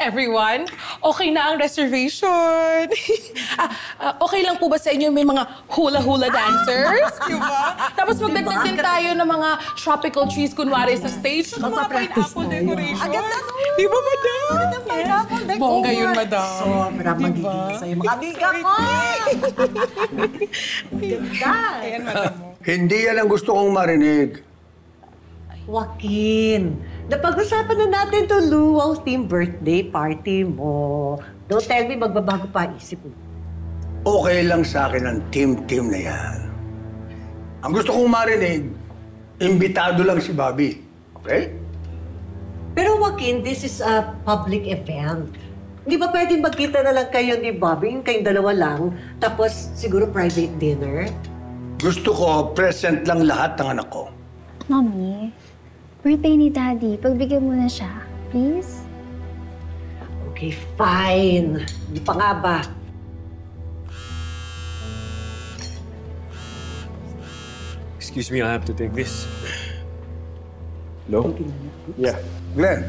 Everyone, okay na ang reservation. Okay lang po ba sa inyo may mga hula-hula dancers? Diba? Tapos magdagdag din tayo ng mga tropical trees kunwari sa stage. Mga pineapple decoration. Ang ganda nun! Diba, madam? Ang pineapple decoration. Bongga yun, madam. Sobrang magiging sa'yo. Mga amiga ko! Ganda! Ayan, madam mo. Hindi yan ang gusto kong marinig. Joaquin, napag-usapan na natin to luwang team birthday party mo. Don't tell me magbabago pa isip mo. Okay lang sa akin ang team-team na yan. Ang gusto kong marinig, imbitado lang si Bobby. Okay? Pero Joaquin, this is a public event. Di ba pwedeng magkita na lang kayo ni Bobby, kayong dalawa lang, tapos siguro private dinner? Gusto ko present lang lahat ng anak ko. Mommy, birthday ni Daddy. Pagbigyan mo na siya, please? Okay, fine. Di pa nga ba? Excuse me, I have to take this. Hello? Yeah. Glenn,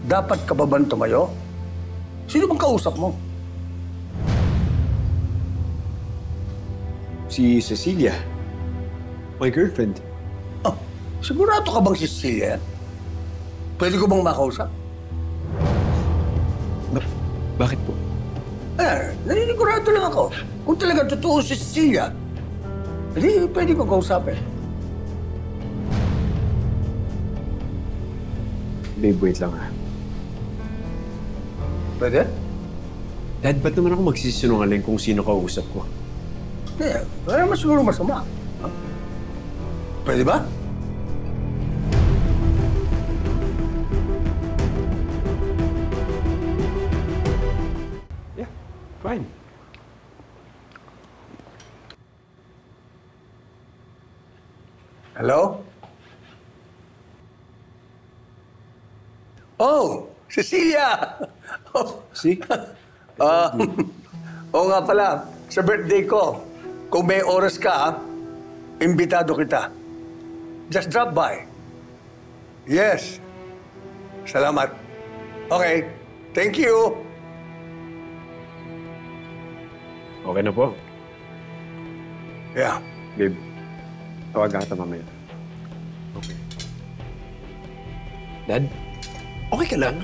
dapat ka ba ba tumayo? Sino bang kausap mo? Si Cecilia. My girlfriend. Oh, sigurado ka bang si Cecilia? Pwede ko bang makausap? Bakit po? Naninigurado lang ako. Kung talaga totoo si Cecilia, hindi pwede ko kausapin. Babe, wait lang ha. Pwede? Dad, ba't naman ako magsisinungaling kung sino kausap ko? Wala naman siguro masama. Pwede ba? Yeah, fine. Hello? Oh, Cecilia! Oh. See? Oo nga pala, sa birthday ko, kung may oras ka, imbitado kita. Just drop by. Yes. Salamat. Okay. Thank you. Okay na po. Yeah. Babe, tawagan kita mamaya. Okay. Dad, okay ka lang?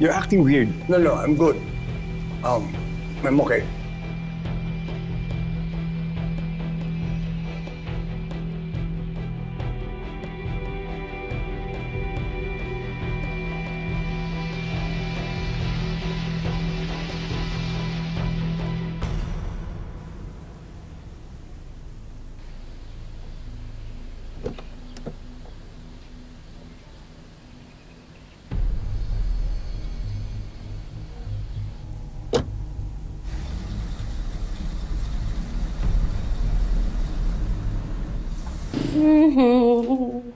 You're acting weird. No, I'm good. I'm okay.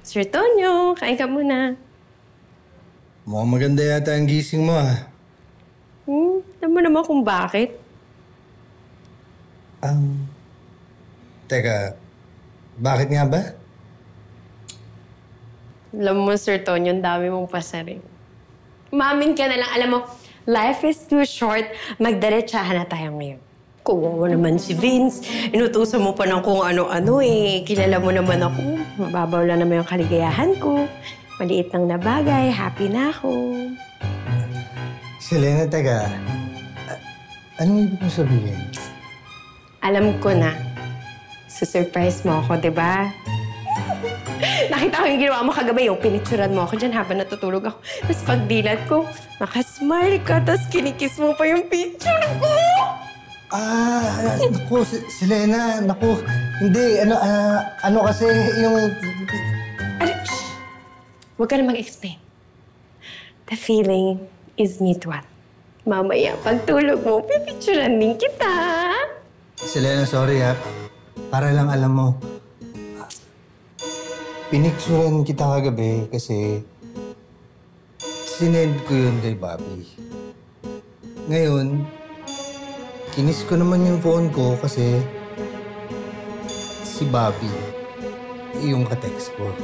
Sir Tonyo, kain ka muna. Mukhang maganda yata ang gising mo, ah. Alam mo naman kung bakit. Teka, bakit nga ba? Alam mo, Sir Tonyo, ang dami mong pasaring. Umamin ka na lang. Alam mo, life is too short. Magdiretsahan na tayo ngayon. Kawawa naman si Vince. Inutusan mo pa ng kung ano-ano eh. Kilala mo naman ako. Mababaw lang naman yung kaligayahan ko. Maliit lang na bagay. Happy na ako. Selena, teka. Anong ibig mo sabihin? Alam ko na. Susurprise mo ako, di ba? Nakita ko yung ginawa mo kagabi. Yung pinicturan mo ako dyan habang natutulog ako. Tapos pagdilat ko, nakasmile ka. Tapos kinikiss mo pa yung picture ko. Naku, Selena, naku. Hindi, ano kasi yung... Shh! Huwag ka na mag-explain. The feeling is mutual. Mamaya, pagtulog mo, pipicturan din kita. Selena, sorry ha. Para lang alam mo. Pinicturean kita kagabi kasi sinend ko yun kay Bobby. Ngayon, kinis ko naman yung phone ko kasi si Bobby yung katext ko.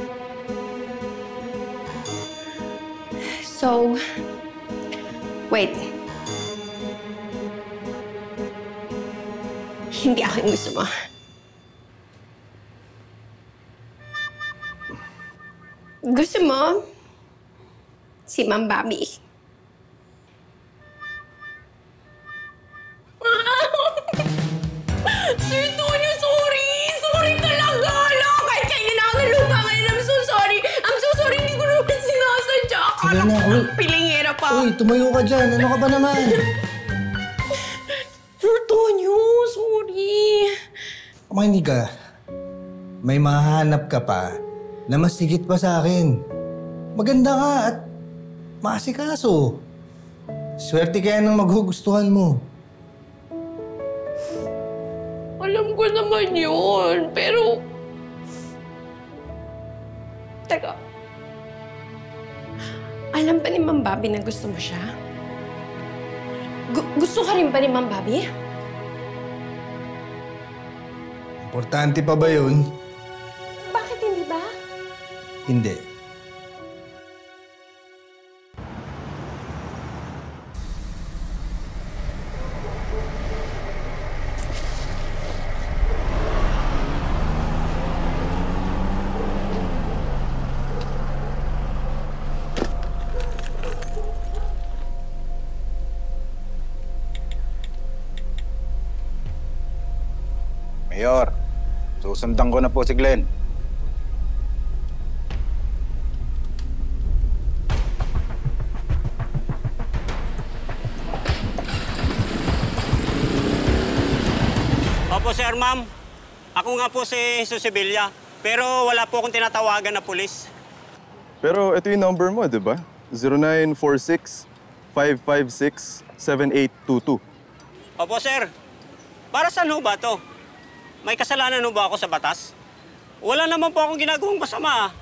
So, Wait. Hindi ako yung gusto mo. Gusto mo? Si Ma'am Bobby. Sir Tonyo, sorry! Sorry talaga! Kahit kainin ako ng lupa ngayon, I'm so sorry! I'm so sorry, hindi ko naman sinasadya! Sige na, uy. Pilingera pa! Uy, tumayo ka dyan. Ano ka ba naman? Sir Tonyo, sorry! Makinig ka. May mahanap ka pa na mas higit pa sa akin. Maganda ka at maasikaso. Swerte kaya ng maghugustuhan mo. Alam ko naman yun, pero... Teka. Alam pa ni Ma'am Bobby na gusto mo siya? Gusto ka rin ba ni Ma'am Bobby? Importante pa ba yun? Bakit hindi ba? Hindi. Mayor, susundan ko na po si Glenn. Opo, sir, ma'am. Ako nga po si Susibilla, pero wala po akong tinatawagan na pulis. Pero ito yung number mo, di ba? 0946-556-7822. Opo, sir. Para saan ho ba to? May kasalanan ho ba ako sa batas? Wala naman po akong ginagawang masama.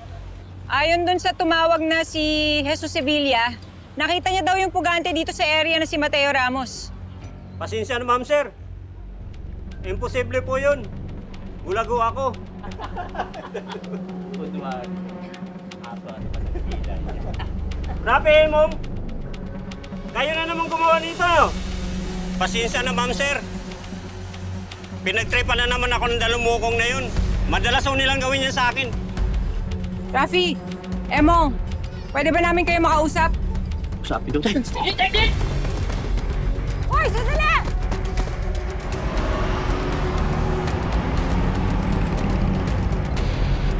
Ayon dun sa tumawag na si Jesus Sevilla, nakita niya daw yung pugante dito sa area na si Mateo Ramos. Pasensya na, ma'am, sir. Imposible po yun. Bulago ako. Rapi, ma'am. Kayo na naman gumawa nito. Pasensya na, ma'am, sir. Pinagtripan na naman ako ng dalumukong na yun. Madalas ho nilang gawin yan sa akin. Rafi, Emong, pwede ba namin kayo makausap? Usapin doon tayo. Hoy, sandali!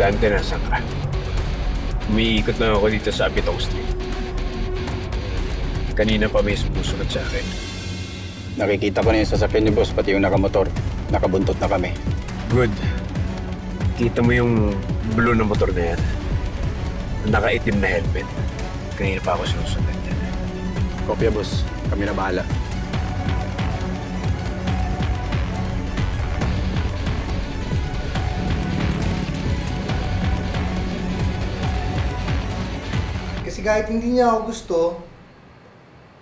Dante, nasaan ka? Umiikot na ako dito sa Abitong Street. Kanina pa may sumusunod sa akin. Nakikita ko na yung sasakyan ni boss, pati yung nakamotor. Nakabuntot na kami. Good. Kita mo yung blue na motor na yan? Nakaitim na helmet. Kanina pa ako sinusundan yan. Kopya, boss. Kami na bahala. Kasi kahit hindi niya ako gusto,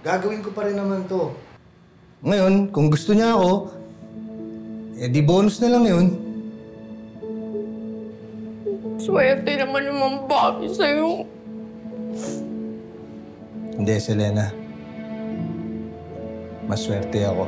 gagawin ko pa rin naman to. Ngayon, kung gusto niya ako, di bonus na lang yun. Swerte naman ni Ma'am Bobby sa'yo. Hindi, Selena. Maswerte ako.